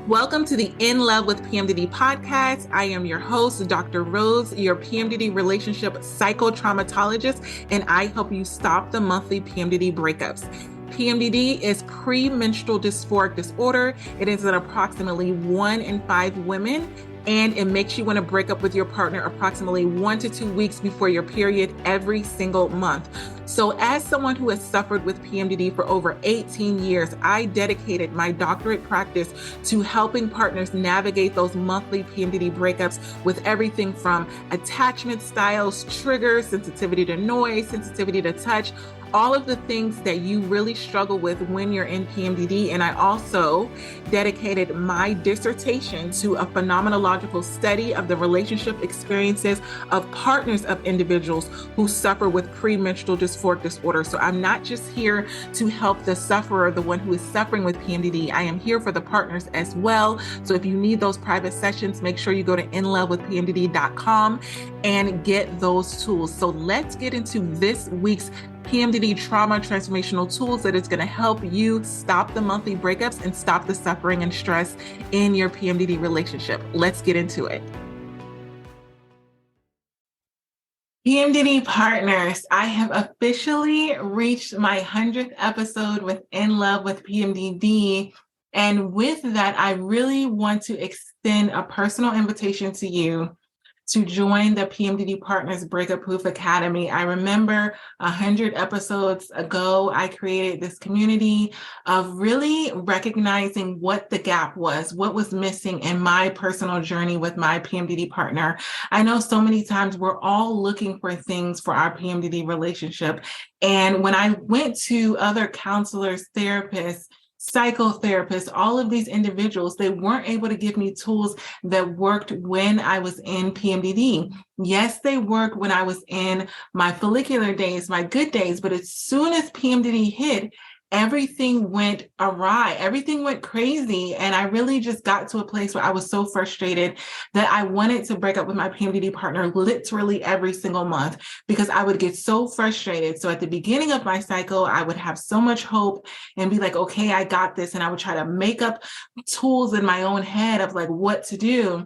Welcome to the In Love with PMDD podcast. I am your host, Dr. Rose, your PMDD relationship psychotraumatologist, and I help you stop the monthly PMDD breakups. PMDD is premenstrual dysphoric disorder. It is in approximately 1 in 5 women, and it makes you want to break up with your partner approximately 1 to 2 weeks before your period every single month. So as someone who has suffered with PMDD for over 18 years, I dedicated my doctorate practice to helping partners navigate those monthly PMDD breakups with everything from attachment styles, triggers, sensitivity to noise, sensitivity to touch, all of the things that you really struggle with when you're in PMDD. And I also dedicated my dissertation to a phenomenological study of the relationship experiences of partners of individuals who suffer with premenstrual dysphoric disorder. So I'm not just here to help the sufferer, the one who is suffering with PMDD. I am here for the partners as well. So if you need those private sessions, make sure you go to inlovewithpmdd.com and get those tools. So let's get into this week's PMDD trauma transformational tools that is going to help you stop the monthly breakups and stop the suffering and stress in your PMDD relationship. Let's get into it. PMDD partners, I have officially reached my 100th episode with In Love with PMDD. And with that, I really want to extend a personal invitation to you to join the PMDD Partners Breakup Proof Academy. I remember 100 episodes ago, I created this community of really recognizing what the gap was, what was missing in my personal journey with my PMDD partner. I know so many times we're all looking for things for our PMDD relationship. And when I went to other counselors, therapists, psychotherapists, all of these individuals, they weren't able to give me tools that worked when I was in PMDD. Yes, they worked when I was in my follicular days, my good days, but as soon as PMDD hit, everything went awry, everything went crazy. And I really just got to a place where I was so frustrated that I wanted to break up with my PMDD partner literally every single month because I would get so frustrated. So at the beginning of my cycle, I would have so much hope and be like, okay, I got this. And I would try to make up tools in my own head of like what to do.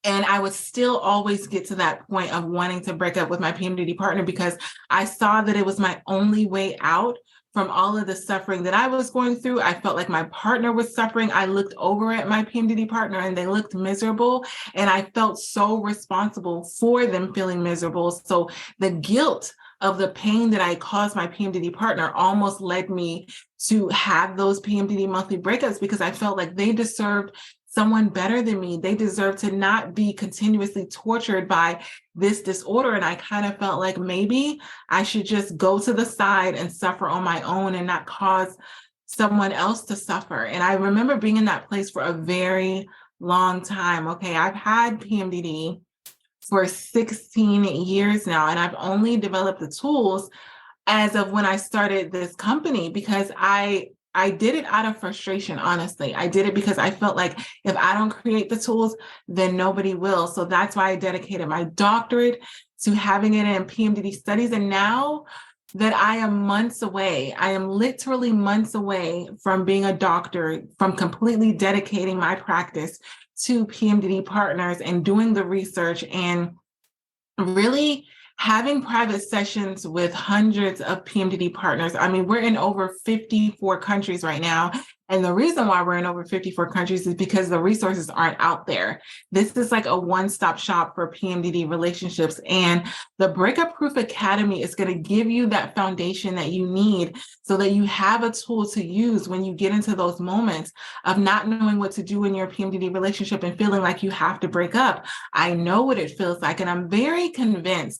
And I would still always get to that point of wanting to break up with my PMDD partner because I saw that it was my only way out from all of the suffering that I was going through. I felt like my partner was suffering. I looked over at my PMDD partner and they looked miserable. And I felt so responsible for them feeling miserable. So the guilt of the pain that I caused my PMDD partner almost led me to have those PMDD monthly breakups because I felt like they deserved someone better than me. They deserve to not be continuously tortured by this disorder. And I kind of felt like maybe I should just go to the side and suffer on my own and not cause someone else to suffer. And I remember being in that place for a very long time. Okay, I've had PMDD for 16 years now, and I've only developed the tools as of when I started this company because I did it out of frustration, honestly. I did it because I felt like if I don't create the tools, then nobody will. So that's why I dedicated my doctorate to having it in PMDD studies. And now that I am months away, I am literally months away from being a doctor, from completely dedicating my practice to PMDD partners and doing the research and really having private sessions with hundreds of PMDD partners. I mean, we're in over 54 countries right now. And the reason why we're in over 54 countries is because the resources aren't out there. This is like a one-stop shop for PMDD relationships. And the Breakup Proof Academy is going to give you that foundation that you need so that you have a tool to use when you get into those moments of not knowing what to do in your PMDD relationship and feeling like you have to break up. I know what it feels like. And I'm very convicted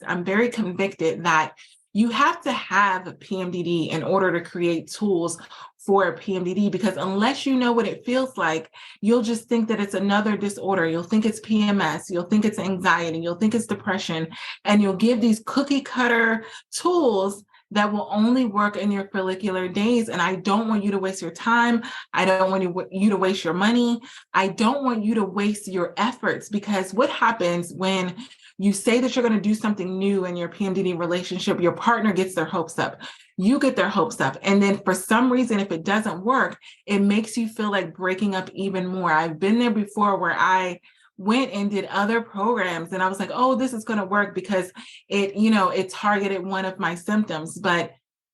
that you have to have PMDD in order to create tools for PMDD, because unless you know what it feels like, you'll just think that it's another disorder. You'll think it's PMS, you'll think it's anxiety, you'll think it's depression, and you'll give these cookie cutter tools that will only work in your follicular days. And I don't want you to waste your time. I don't want you to waste your money. I don't want you to waste your efforts, because what happens when you say that you're going to do something new in your PMDD relationship, your partner gets their hopes up. you get their hopes up. And then for some reason, if it doesn't work, it makes you feel like breaking up even more. I've been there before where I went and did other programs and I was like, oh, this is going to work because it targeted one of my symptoms, but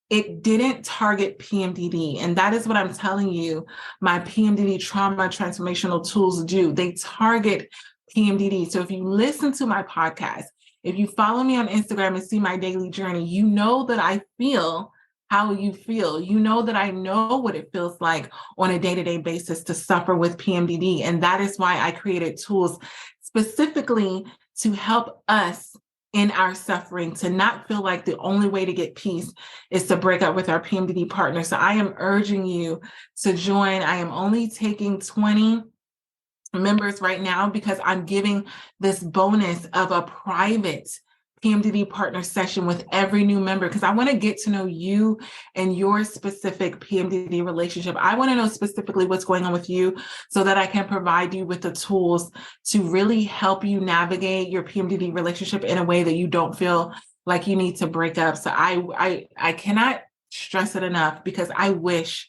it didn't target PMDD. And that is what I'm telling you, my PMDD trauma transformational tools do. They target PMDD. So if you listen to my podcast, if you follow me on Instagram and see my daily journey, you know that I feel how you feel. You know that I know what it feels like on a day-to-day basis to suffer with PMDD. And that is why I created tools specifically to help us in our suffering, to not feel like the only way to get peace is to break up with our PMDD partner. So I am urging you to join. I am only taking 20 members right now because I'm giving this bonus of a private PMDD partner session with every new member because I want to get to know you and your specific PMDD relationship. I want to know specifically what's going on with you so that I can provide you with the tools to really help you navigate your PMDD relationship in a way that you don't feel like you need to break up. So I cannot stress it enough because I wish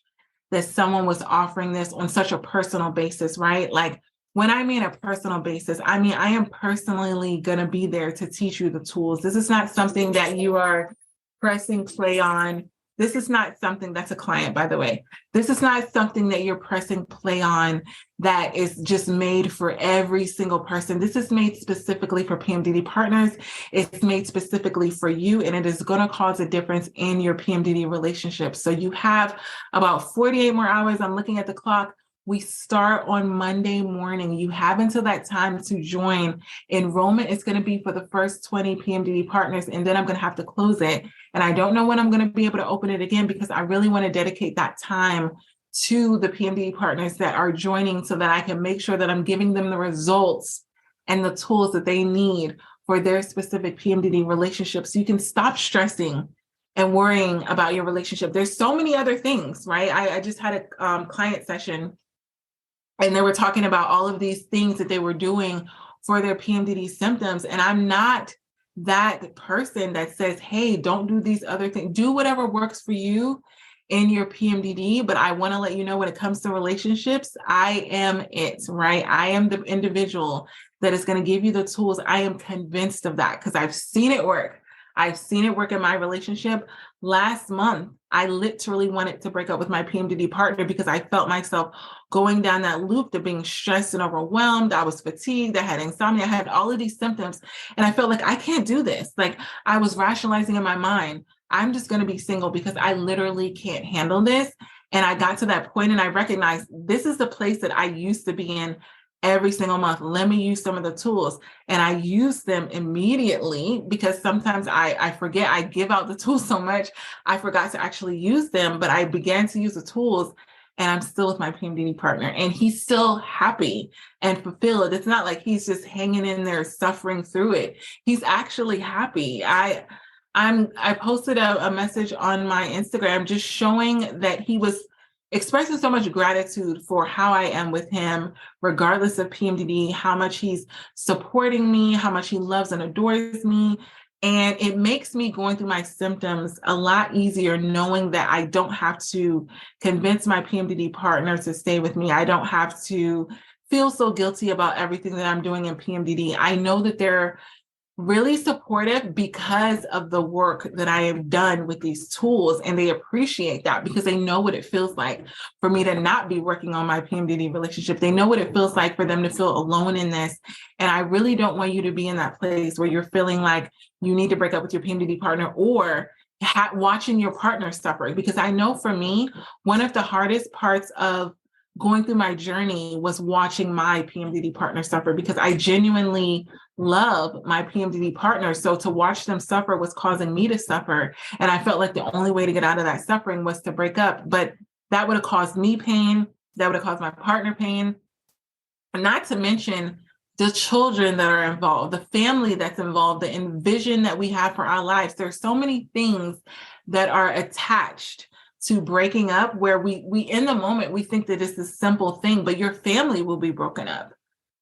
that someone was offering this on such a personal basis, right? Like, when I mean a personal basis, I mean, I am personally going to be there to teach you the tools. This is not something that you are pressing play on. This is not something that's a client, by the way. This is not something that you're pressing play on that is just made for every single person. This is made specifically for PMDD partners. It's made specifically for you, and it is going to cause a difference in your PMDD relationship. So you have about 48 more hours. I'm looking at the clock. We start on Monday morning. You have until that time to join. Enrollment is going to be for the first 20 PMDD partners, and then I'm going to have to close it. And I don't know when I'm going to be able to open it again because I really want to dedicate that time to the PMDD partners that are joining so that I can make sure that I'm giving them the results and the tools that they need for their specific PMDD relationship. So you can stop stressing and worrying about your relationship. There's so many other things, right? I just had a client session and they were talking about all of these things that they were doing for their PMDD symptoms. And I'm not that person that says, hey, don't do these other things. Do whatever works for you in your PMDD. But I want to let you know when it comes to relationships, I am it, right? I am the individual that is going to give you the tools. I am convinced of that because I've seen it work. I've seen it work in my relationship. Last month, I literally wanted to break up with my PMDD partner because I felt myself going down that loop of being stressed and overwhelmed. I was fatigued. I had insomnia. I had all of these symptoms. And I felt like I can't do this. Like I was rationalizing in my mind, I'm just going to be single because I literally can't handle this. And I got to that point and I recognized this is the place that I used to be in every single month. Let me use some of the tools. And I use them immediately because sometimes I forget, I give out the tools so much, I forgot to actually use them, but I began to use the tools and I'm still with my PMDD partner and he's still happy and fulfilled. It's not like he's just hanging in there suffering through it. He's actually happy. I posted a message on my Instagram just showing that he was expressing so much gratitude for how I am with him, regardless of PMDD, how much he's supporting me, how much he loves and adores me. And it makes me going through my symptoms a lot easier knowing that I don't have to convince my PMDD partner to stay with me. I don't have to feel so guilty about everything that I'm doing in PMDD. I know that they're really supportive because of the work that I have done with these tools. And they appreciate that because they know what it feels like for me to not be working on my PMDD relationship. They know what it feels like for them to feel alone in this. And I really don't want you to be in that place where you're feeling like you need to break up with your PMDD partner or watching your partner suffer. Because I know for me, one of the hardest parts of going through my journey was watching my PMDD partner suffer because I genuinely love my PMDD partner. So to watch them suffer was causing me to suffer. And I felt like the only way to get out of that suffering was to break up. But that would have caused me pain. That would have caused my partner pain. And not to mention the children that are involved, the family that's involved, the envision that we have for our lives. There's so many things that are attached to breaking up where we in the moment, we think that it's a simple thing, but your family will be broken up.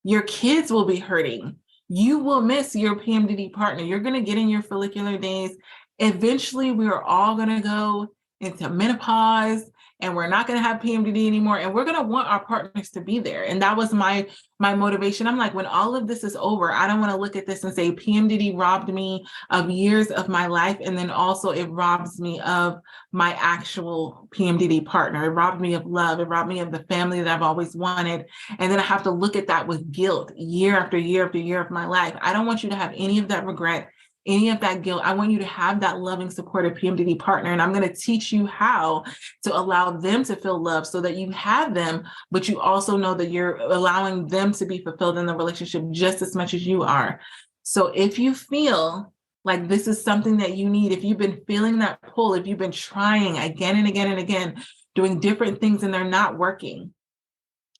Your kids will be hurting. You will miss your PMDD partner. You're going to get in your follicular days Eventually, we are all going to go into menopause and we're not going to have PMDD anymore. And we're going to want our partners to be there. And that was my motivation. I'm like, when all of this is over, I don't want to look at this and say PMDD robbed me of years of my life. And then also it robs me of my actual PMDD partner. It robbed me of love. It robbed me of the family that I've always wanted. And then I have to look at that with guilt year after year after year of my life. I don't want you to have any of that regret, any of that guilt. I want you to have that loving, supportive PMDD partner. And I'm going to teach you how to allow them to feel love so that you have them, but you also know that you're allowing them to be fulfilled in the relationship just as much as you are. So if you feel like this is something that you need, if you've been feeling that pull, if you've been trying again and again and again, doing different things and they're not working,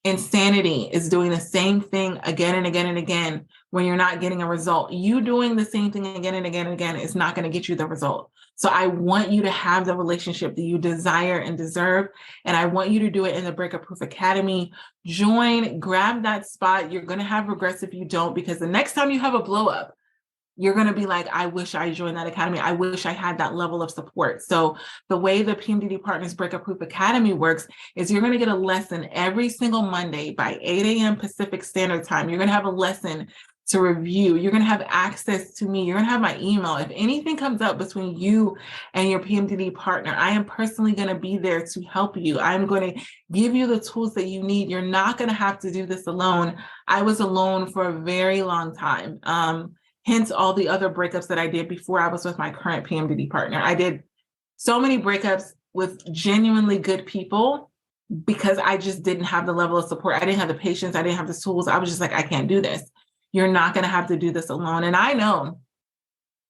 insanity is doing the same thing again and again and again when you're not getting a result. You doing the same thing again and again and again is not going to get you the result. So I want you to have the relationship that you desire and deserve. And I want you to do it in the Breakup Proof Academy. Join, grab that spot. You're going to have regrets if you don't, because the next time you have a blow up, you're going to be like, I wish I joined that academy. I wish I had that level of support. So the way the PMDD Partners Breakup Proof Academy works is you're going to get a lesson every single Monday by 8 a.m. Pacific Standard Time. You're going to have a lesson to review. You're going to have access to me. You're going to have my email. If anything comes up between you and your PMDD partner, I am personally going to be there to help you. I'm going to give you the tools that you need. You're not going to have to do this alone. I was alone for a very long time. Hence all the other breakups that I did before I was with my current PMDD partner. I did so many breakups with genuinely good people because I just didn't have the level of support. I didn't have the patience. I didn't have the tools. I was just like, I can't do this. You're not going to have to do this alone. And I know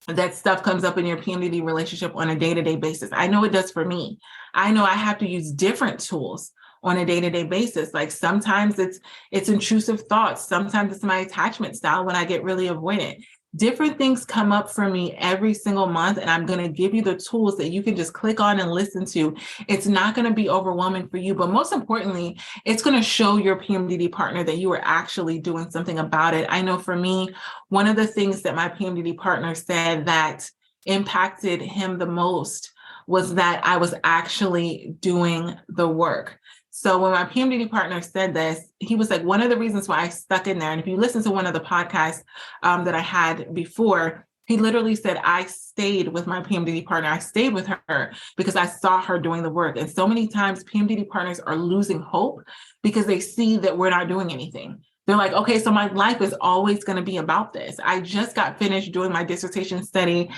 that stuff comes up in your PMDD relationship on a day-to-day basis. I know it does for me. I know I have to use different tools on a day-to-day basis. Like sometimes it's intrusive thoughts. Sometimes it's my attachment style when I get really avoidant. Different things come up for me every single month, and I'm going to give you the tools that you can just click on and listen to. It's not going to be overwhelming for you, but most importantly, it's going to show your PMDD partner that you are actually doing something about it. I know for me, one of the things that my PMDD partner said that impacted him the most was that I was actually doing the work. So when my PMDD partner said this, he was like, one of the reasons why I stuck in there, and if you listen to one of the podcasts that I had before, he literally said, I stayed with my PMDD partner. I stayed with her because I saw her doing the work. And so many times PMDD partners are losing hope because they see that we're not doing anything. They're like, okay, so my life is always going to be about this. I just got finished doing my dissertation study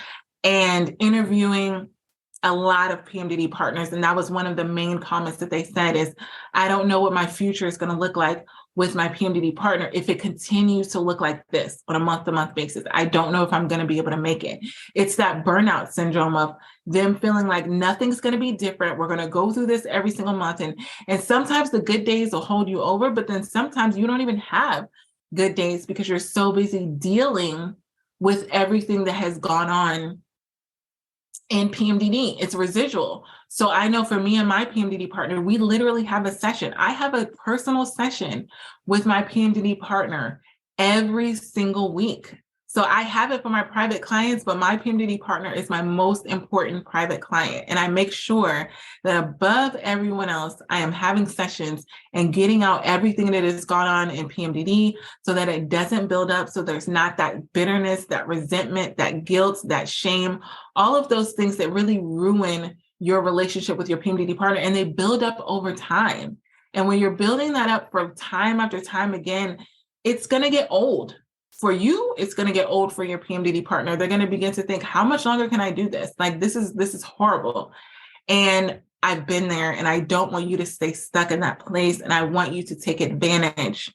and interviewing a lot of PMDD partners. And that was one of the main comments that they said is, I don't know what my future is going to look like with my PMDD partner if it continues to look like this on a month-to-month basis. I don't know if I'm going to be able to make it. It's that burnout syndrome of them feeling like nothing's going to be different. We're going to go through this every single month. And sometimes the good days will hold you over, but then sometimes you don't even have good days because you're so busy dealing with everything that has gone on in PMDD. It's residual. So I know for me and my PMDD partner, we literally have a session. I have a personal session with my PMDD partner every single week. So I have it for my private clients, but my PMDD partner is my most important private client. And I make sure that above everyone else, I am having sessions and getting out everything that has gone on in PMDD so that it doesn't build up. So there's not that bitterness, that resentment, that guilt, that shame, all of those things that really ruin your relationship with your PMDD partner. And they build up over time. And when you're building that up for time after time again, it's going to get old. For you, it's going to get old for your PMDD partner. They're going to begin to think, how much longer can I do this? Like, this is horrible. And I've been there, and I don't want you to stay stuck in that place. And I want you to take advantage.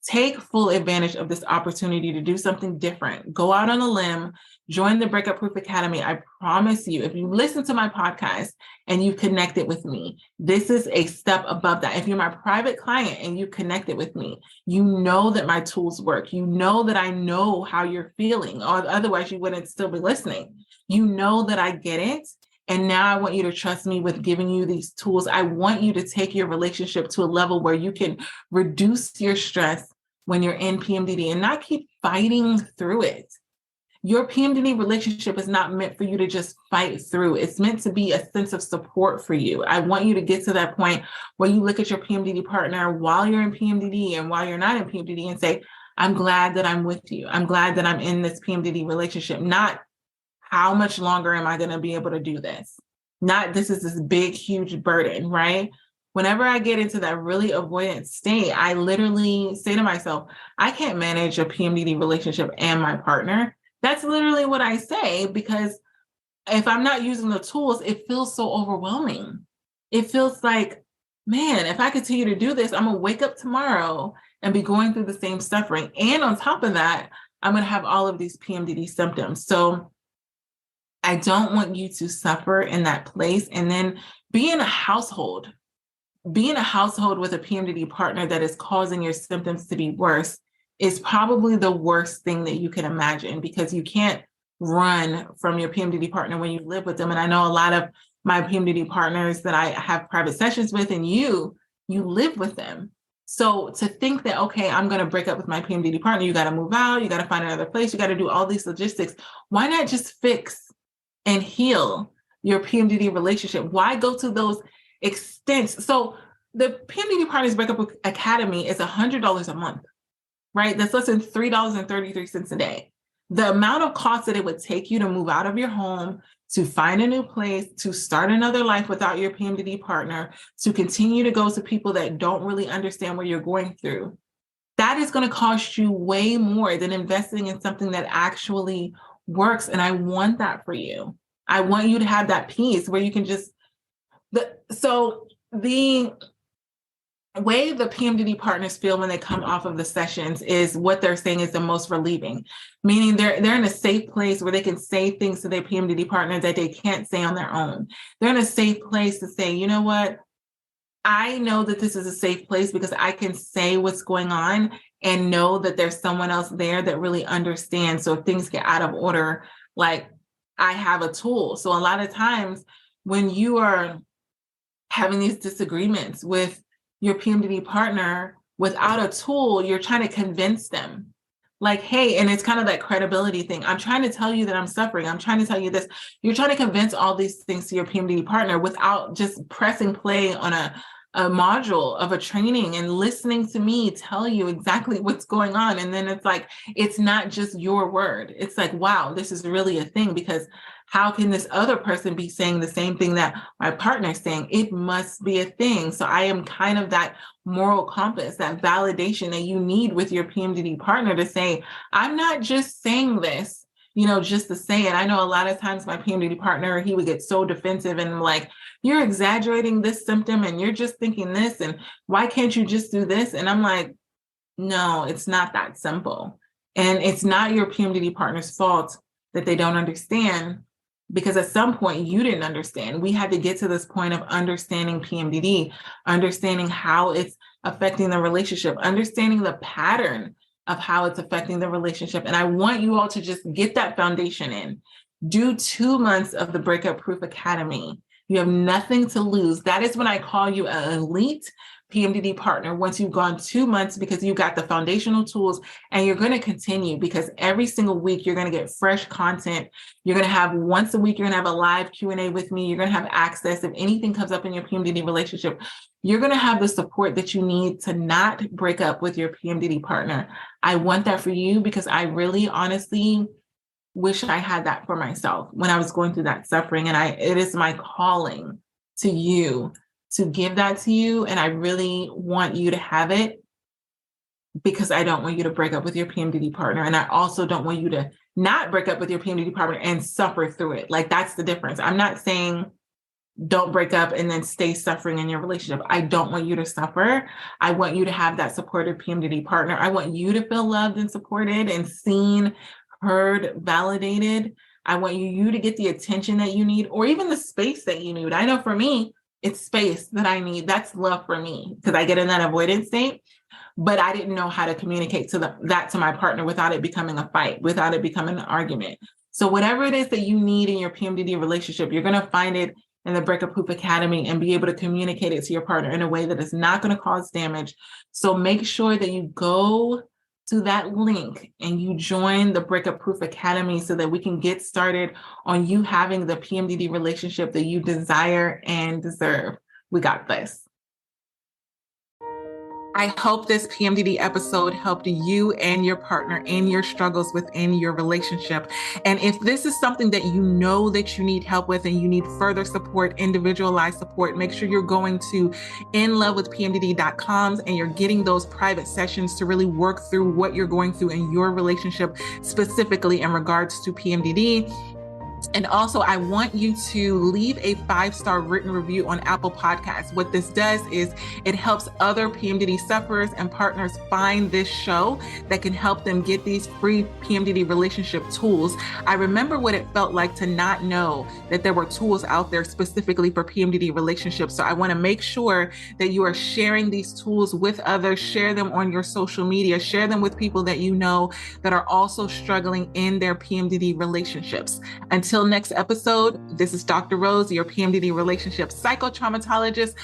Take full advantage of this opportunity to do something different. Go out on a limb, join the Breakup Proof Academy. I promise you, if you listen to my podcast and you connected with me, this is a step above that. If you're my private client and you connected with me, you know that my tools work. You know that I know how you're feeling, or otherwise you wouldn't still be listening. You know that I get it. And now I want you to trust me with giving you these tools. I want you to take your relationship to a level where you can reduce your stress when you're in PMDD and not keep fighting through it. Your PMDD relationship is not meant for you to just fight through. It's meant to be a sense of support for you. I want you to get to that point where you look at your PMDD partner while you're in PMDD and while you're not in PMDD and say, I'm glad that I'm with you. I'm glad that I'm in this PMDD relationship. Not how much longer am I going to be able to do this? Not this is this big, huge burden, right? Whenever I get into that really avoidant state, I literally say to myself, I can't manage a PMDD relationship and my partner. That's literally what I say, because if I'm not using the tools, it feels so overwhelming. It feels like, man, if I continue to do this, I'm going to wake up tomorrow and be going through the same suffering. And on top of that, I'm going to have all of these PMDD symptoms. So I don't want you to suffer in that place. And then be in a household with a PMDD partner that is causing your symptoms to be worse is probably the worst thing that you can imagine, because you can't run from your PMDD partner when you live with them. And I know a lot of my PMDD partners that I have private sessions with, and you live with them. So to think that, okay, I'm going to break up with my PMDD partner, you got to move out, you got to find another place, you got to do all these logistics. Why not just fix and heal your PMDD relationship? Why go to those extents? So the PMDD Partners Breakup Academy is $100 a month, right? That's less than $3.33 a day. The amount of cost that it would take you to move out of your home, to find a new place, to start another life without your PMDD partner, to continue to go to people that don't really understand what you're going through, that is going to cost you way more than investing in something that actually works. And I want that for you. I want you to have that peace where you can just, so the way the PMDD partners feel when they come off of the sessions is what they're saying is the most relieving, meaning they're in a safe place where they can say things to their PMDD partner that they can't say on their own. They're in a safe place to say, you know what? I know that this is a safe place because I can say what's going on and know that there's someone else there that really understands. So if things get out of order, like, I have a tool. So a lot of times when you are having these disagreements with your PMDD partner without a tool, you're trying to convince them, like, hey, and it's kind of that credibility thing. I'm trying to tell you that I'm suffering. I'm trying to tell you this. You're trying to convince all these things to your PMDD partner without just pressing play on a module of a training and listening to me tell you exactly what's going on. And then it's like, it's not just your word. It's like, wow, this is really a thing, because how can this other person be saying the same thing that my partner's saying? It must be a thing. So I am kind of that moral compass, that validation that you need with your PMDD partner to say, I'm not just saying this, just to say it. I know a lot of times my PMDD partner, he would get so defensive and like, you're exaggerating this symptom and you're just thinking this, and why can't you just do this? And I'm like, no, it's not that simple. And it's not your PMDD partner's fault that they don't understand, because at some point you didn't understand. We had to get to this point of understanding PMDD, understanding how it's affecting the relationship, understanding the pattern of how it's affecting the relationship. And I want you all to just get that foundation in. Do 2 months of the Breakup Proof Academy. You have nothing to lose. That is when I call you an elite PMDD partner, once you've gone 2 months, because you got the foundational tools, and you're going to continue, because every single week you're going to get fresh content. You're going to have once a week, you're going to have a live Q&A with me. You're going to have access. If anything comes up in your PMDD relationship, you're going to have the support that you need to not break up with your PMDD partner. I want that for you, because I really honestly wish I had that for myself when I was going through that suffering. And it is my calling to you to give that to you. And I really want you to have it, because I don't want you to break up with your PMDD partner. And I also don't want you to not break up with your PMDD partner and suffer through it. Like, that's the difference. I'm not saying don't break up and then stay suffering in your relationship. I don't want you to suffer. I want you to have that supportive PMDD partner. I want you to feel loved and supported and seen, heard, validated. I want you to get the attention that you need, or even the space that you need. I know for me, it's space that I need. That's love for me, because I get in that avoidance state, but I didn't know how to communicate that to my partner without it becoming a fight, without it becoming an argument. So whatever it is that you need in your PMDD relationship, you're going to find it in the Breakup Proof Academy, and be able to communicate it to your partner in a way that is not going to cause damage. So make sure that you go to that link and you join the Breakup Proof Academy so that we can get started on you having the PMDD relationship that you desire and deserve. We got this. I hope this PMDD episode helped you and your partner in your struggles within your relationship. And if this is something that you know that you need help with and you need further support, individualized support, make sure you're going to inlovewithpmdd.com and you're getting those private sessions to really work through what you're going through in your relationship, specifically in regards to PMDD. And also, I want you to leave a 5-star written review on Apple Podcasts. What this does is it helps other PMDD sufferers and partners find this show that can help them get these free PMDD relationship tools. I remember what it felt like to not know that there were tools out there specifically for PMDD relationships. So I want to make sure that you are sharing these tools with others, share them on your social media, share them with people that you know that are also struggling in their PMDD relationships. Until next episode, this is Dr. Rose, your PMDD relationship psychotraumatologist.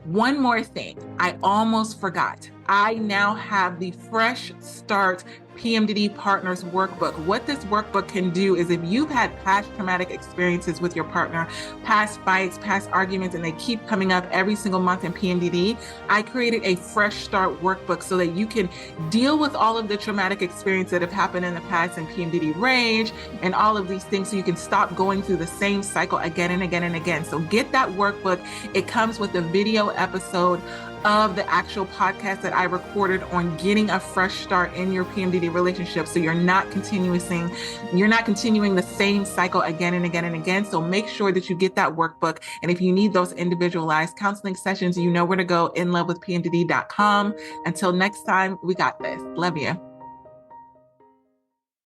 One more thing, I almost forgot. I now have the Fresh Start PMDD Partners Workbook. What this workbook can do is if you've had past traumatic experiences with your partner, past fights, past arguments, and they keep coming up every single month in PMDD, I created a Fresh Start Workbook so that you can deal with all of the traumatic experiences that have happened in the past in PMDD rage and all of these things so you can stop going through the same cycle again and again and again. So get that workbook. It comes with a video episode of the actual podcast that I recorded on getting a fresh start in your PMDD relationship. So you're not continuing the same cycle again and again and again. So make sure that you get that workbook. And if you need those individualized counseling sessions, you know where to go, inlovewithpmdd.com. Until next time, we got this. Love you.